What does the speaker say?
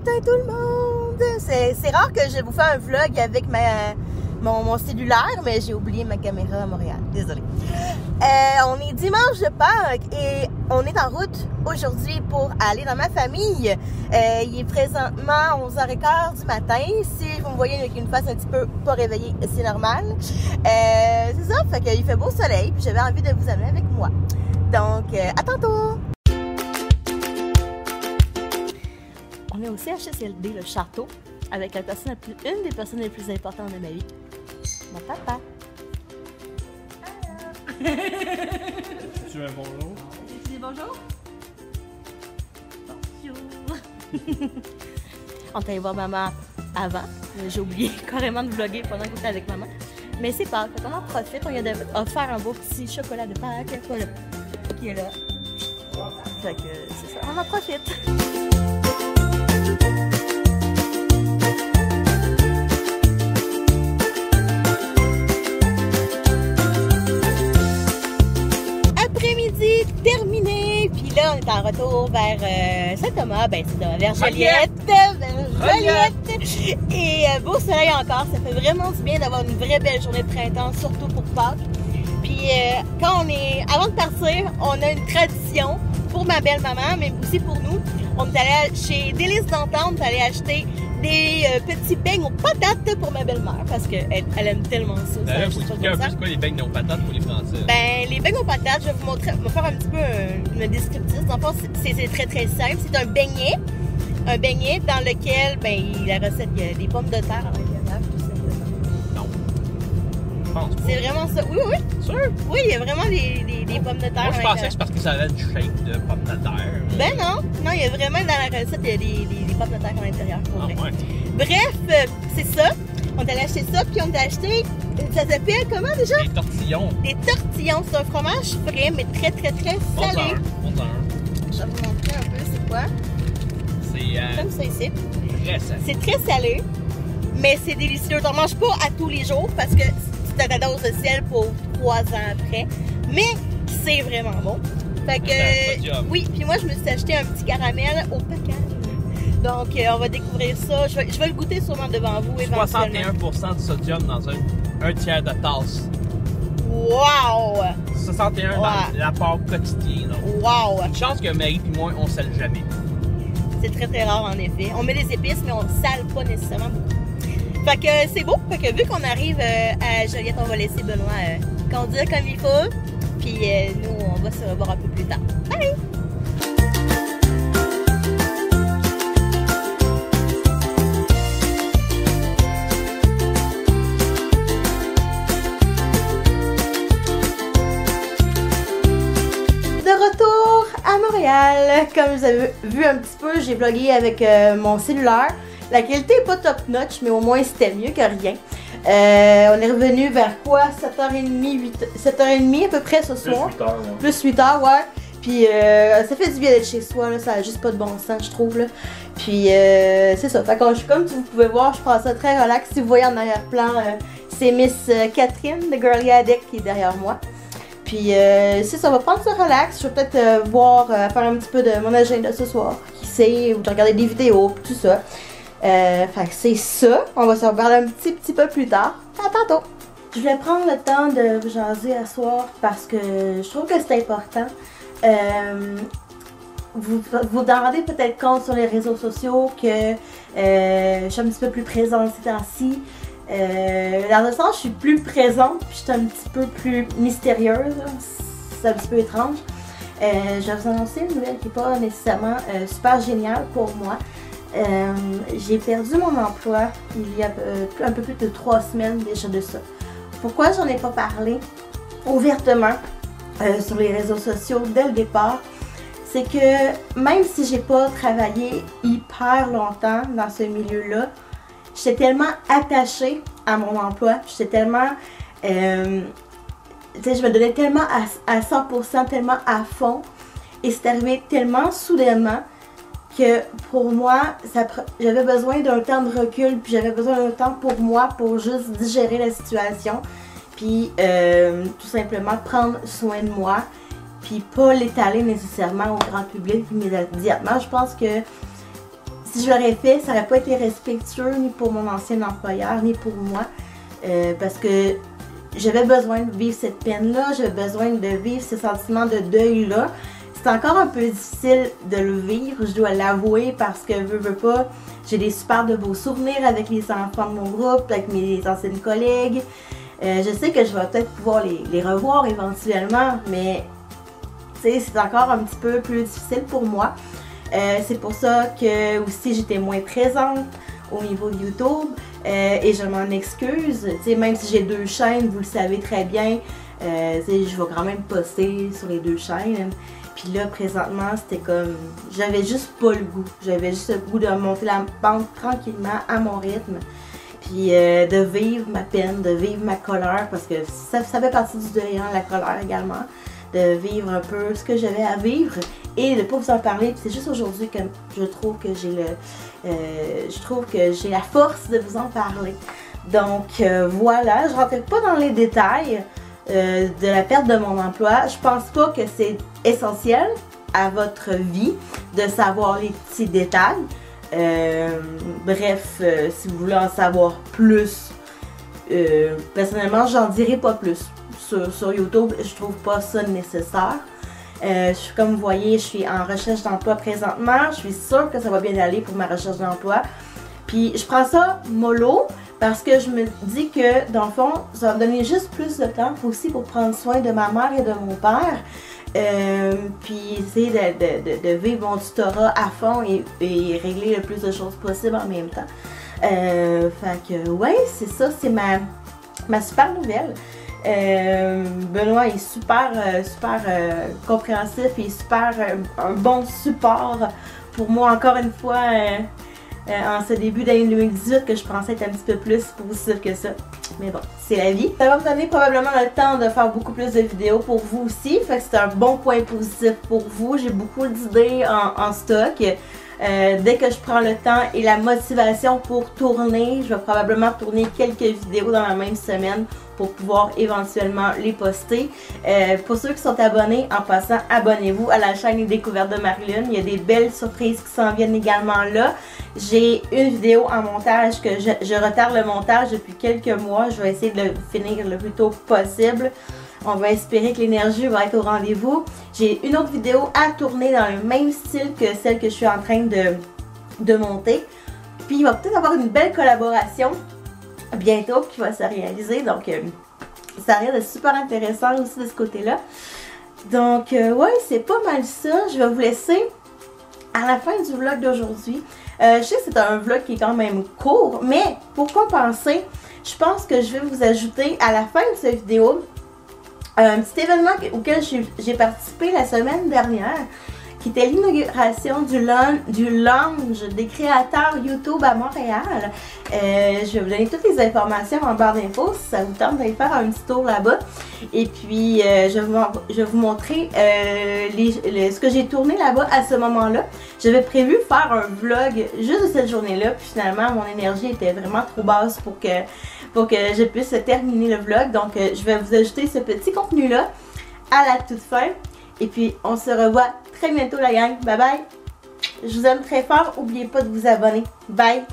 matin tout le monde! C'est rare que je vous fais un vlog avec mon cellulaire, mais j'ai oublié ma caméra à Montréal. Désolée. On est dimanche de Pâques et on est en route aujourd'hui pour aller dans ma famille. Il est présentement 11h15 du matin. Si vous me voyez avec une face un petit peu pas réveillée, c'est normal. C'est ça, fait qu'il fait beau soleil puis j'avais envie de vous amener avec moi. Donc, à tantôt! On est au CHSLD, le château, avec une des personnes les plus importantes de ma vie, mon papa. Tu veux un bonjour? Tu dis bonjour? Bonjour! On est allé voir maman avant. J'ai oublié carrément de vlogger pendant qu'on était avec maman. Mais c'est Pâques, on en profite. On lui a offert un beau petit chocolat de Pâques qui est là. Fait que c'est ça, on en profite. Après-midi terminé, puis là on est en retour vers Saint-Thomas, ben c'est vers Joliette, et beau soleil encore, ça fait vraiment du bien d'avoir une vraie belle journée de printemps, surtout pour Pâques. Puis quand on est, avant de partir, on a une tradition pour ma belle-maman, mais aussi pour nous. On est allé chez Délices d'Antan, on est allé acheter des petits beignes aux patates pour ma belle-mère parce qu'elle aime tellement ça. D'ailleurs, vous expliquer un peu c'est quoi les beignes aux patates pour les Français? Ben, les beignes aux patates, je vais vous montrer, faire un petit peu une descriptif. En fait, c'est très très simple. C'est un beignet dans lequel, ben, la recette, il y a des pommes de terre à l'intérieur, tout simplement. Non. Je pense pas. C'est vraiment ça. Oui, oui. Sûr? Oui, il y a vraiment des pommes de terre. Moi, je pensais que c'est parce que ça avait une shape de pommes de terre. Ben non, non, il y a vraiment dans la recette, il y a des pommes de terre à l'intérieur. Ah, ouais. Bref, c'est ça. On est allé acheter ça, puis on a acheté, ça s'appelle comment déjà? Des tortillons. Des tortillons. C'est un fromage frais, mais très, très, très salé. Bon, je vais vous montrer un peu c'est quoi. C'est Comme ça ici. très salé. C'est très salé, mais c'est délicieux. T'en manges pas à tous les jours parce que tu as ta dose de sel pour 3 ans après. Mais c'est vraiment bon. Fait que, oui, puis moi je me suis acheté un petit caramel au pecan. Donc on va découvrir ça. Je vais le goûter sûrement devant vous éventuellement. 61% de sodium dans un tiers de tasse. Wow! 61 dans l'apport quotidien. Wow! Une chance que Marie et moi, on sale jamais. C'est très très rare en effet. On met des épices, mais on sale pas nécessairement beaucoup. Fait que c'est beau. Fait que vu qu'on arrive à Joliette, on va laisser Benoît conduire comme il faut. Puis nous, on va se revoir un peu plus tard. Bye! De retour à Montréal. Comme vous avez vu un petit peu, j'ai vlogué avec mon cellulaire. La qualité n'est pas top notch, mais au moins c'était mieux que rien. On est revenu vers quoi? 7h30 à peu près ce soir. Plus 8h, ouais. Plus 8h, ouais. Puis ça fait du bien d'être chez soi, là. Ça n'a juste pas de bon sens, je trouve. Là. Puis c'est ça. Fait que comme vous pouvez voir, je prends ça très relax. Si vous voyez en arrière-plan, c'est Miss Catherine de Girly Addict qui est derrière moi. Puis c'est ça, on va prendre ça relax. Je vais peut-être faire un petit peu de mon agenda ce soir. Qui sait, ou de regarder des vidéos, tout ça. Fait que c'est ça. On va se reparler un petit peu plus tard. À tantôt! Je vais prendre le temps de vous jaser à soir parce que je trouve que c'est important. Vous vous rendez peut-être compte sur les réseaux sociaux que je suis un petit peu plus présente ces temps-ci. Dans le sens, je suis plus présente puis je suis un petit peu plus mystérieuse. C'est un petit peu étrange. Je vais vous annoncer une nouvelle qui n'est pas nécessairement super géniale pour moi. J'ai perdu mon emploi il y a un peu plus de 3 semaines déjà de ça. Pourquoi j'en ai pas parlé ouvertement sur les réseaux sociaux dès le départ? C'est que même si j'ai pas travaillé hyper longtemps dans ce milieu-là, j'étais tellement attachée à mon emploi, j'étais tellement, je me donnais tellement à 100%, tellement à fond, et c'est arrivé tellement soudainement que pour moi, j'avais besoin d'un temps de recul, puis j'avais besoin d'un temps pour moi, pour juste digérer la situation, puis tout simplement prendre soin de moi, puis pas l'étaler nécessairement au grand public immédiatement. Je pense que si je l'aurais fait, ça n'aurait pas été respectueux ni pour mon ancien employeur, ni pour moi. Parce que j'avais besoin de vivre cette peine-là, j'avais besoin de vivre ce sentiment de deuil-là. C'est encore un peu difficile de le vivre, je dois l'avouer, parce que veux pas, j'ai des super de beaux souvenirs avec les enfants de mon groupe, avec mes anciennes collègues. Je sais que je vais peut-être pouvoir les revoir éventuellement, mais c'est encore un petit peu plus difficile pour moi. C'est pour ça que aussi j'étais moins présente au niveau de YouTube et je m'en excuse. Même si j'ai 2 chaînes, vous le savez très bien, je vais quand même poster sur les 2 chaînes. Puis là, présentement, c'était comme, j'avais juste pas le goût. J'avais juste le goût de monter la pente tranquillement à mon rythme. Puis de vivre ma peine, de vivre ma colère, parce que ça fait partie du deuil, hein, la colère également. De vivre un peu ce que j'avais à vivre et de ne pas vous en parler. C'est juste aujourd'hui que je trouve que j'ai la force de vous en parler. Donc voilà, je ne rentrerai pas dans les détails de la perte de mon emploi. Je pense pas que c'est essentiel à votre vie de savoir les petits détails. Bref, si vous voulez en savoir plus, personnellement, j'en dirai pas plus. Sur YouTube, je trouve pas ça nécessaire. Comme vous voyez, je suis en recherche d'emploi présentement. Je suis sûre que ça va bien aller pour ma recherche d'emploi. Puis je prends ça mollo parce que je me dis que dans le fond, ça va me donner juste plus de temps aussi pour prendre soin de ma mère et de mon père. Puis essayer de vivre mon tutorat à fond et régler le plus de choses possible en même temps. Fait que ouais, c'est ça, c'est ma super nouvelle. Benoît est super compréhensif et super un bon support pour moi encore une fois en ce début d'année 2018 que je pensais être un petit peu plus positif que ça. Mais bon, c'est la vie. Ça va me donner probablement le temps de faire beaucoup plus de vidéos pour vous aussi. Fait que c'est un bon point positif pour vous. J'ai beaucoup d'idées en stock. Dès que je prends le temps et la motivation pour tourner, je vais probablement tourner quelques vidéos dans la même semaine pour pouvoir éventuellement les poster. Pour ceux qui sont abonnés, en passant, abonnez-vous à la chaîne Découverte de Marilyn. Il y a des belles surprises qui s'en viennent également là. J'ai une vidéo en montage que je retarde le montage depuis quelques mois. Je vais essayer de le finir le plus tôt possible. On va espérer que l'énergie va être au rendez-vous. J'ai une autre vidéo à tourner dans le même style que celle que je suis en train de monter. Puis il va peut-être avoir une belle collaboration bientôt qui va se réaliser. Donc ça risque d'être super intéressant aussi de ce côté-là. Donc ouais, c'est pas mal ça. Je vais vous laisser à la fin du vlog d'aujourd'hui. Je sais que c'est un vlog qui est quand même court, mais pour compenser, je pense que je vais vous ajouter à la fin de cette vidéo un petit événement auquel j'ai participé la semaine dernière, qui était l'inauguration du lounge des créateurs YouTube à Montréal. Je vais vous donner toutes les informations en barre d'infos si ça vous tente d'aller faire un petit tour là-bas. Et puis, je vais vous montrer ce que j'ai tourné là-bas à ce moment-là. J'avais prévu faire un vlog juste de cette journée-là, puis finalement, mon énergie était vraiment trop basse pour que je puisse terminer le vlog. Donc, je vais vous ajouter ce petit contenu-là à la toute fin. Et puis, on se revoit très bientôt la gang. Bye bye! Je vous aime très fort. N'oubliez pas de vous abonner. Bye!